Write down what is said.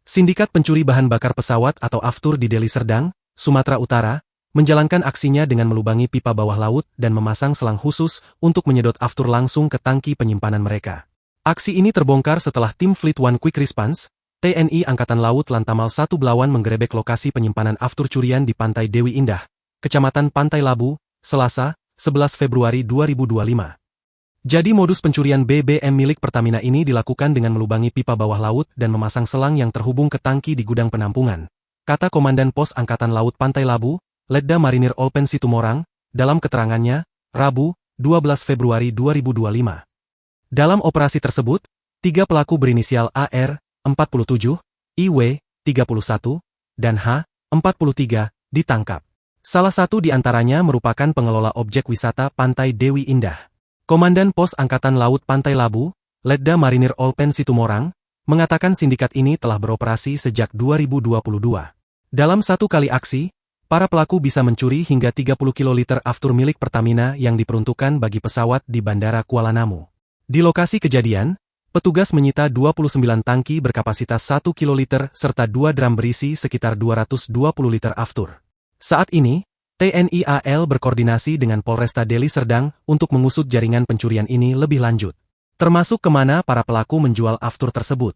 Sindikat pencuri bahan bakar pesawat atau aftur di Deli Serdang, Sumatera Utara, menjalankan aksinya dengan melubangi pipa bawah laut dan memasang selang khusus untuk menyedot aftur langsung ke tangki penyimpanan mereka. Aksi ini terbongkar setelah tim Fleet One Quick Response, TNI Angkatan Laut Lantamal 1 Belawan menggerebek lokasi penyimpanan aftur curian di Pantai Dewi Indah, Kecamatan Pantai Labu, Selasa, 11 Februari 2025. Jadi modus pencurian BBM milik Pertamina ini dilakukan dengan melubangi pipa bawah laut dan memasang selang yang terhubung ke tangki di gudang penampungan, kata Komandan Pos Angkatan Laut Pantai Labu, Letda Marinir Olpen Situmorang, dalam keterangannya, Rabu, 12 Februari 2025. Dalam operasi tersebut, 3 pelaku berinisial AR, 47, IW, 31, dan H, 43, ditangkap. Salah satu di antaranya merupakan pengelola objek wisata Pantai Dewi Indah. Komandan Pos Angkatan Laut Pantai Labu, Letda Marinir Olpen Situmorang, mengatakan sindikat ini telah beroperasi sejak 2022. Dalam satu kali aksi, para pelaku bisa mencuri hingga 30 kiloliter aftur milik Pertamina yang diperuntukkan bagi pesawat di Bandara Kuala Namu. Di lokasi kejadian, petugas menyita 29 tangki berkapasitas 1 kiloliter serta 2 drum berisi sekitar 220 liter aftur. Saat ini, TNI AL berkoordinasi dengan Polresta Deli Serdang untuk mengusut jaringan pencurian ini lebih lanjut, termasuk kemana para pelaku menjual aftur tersebut.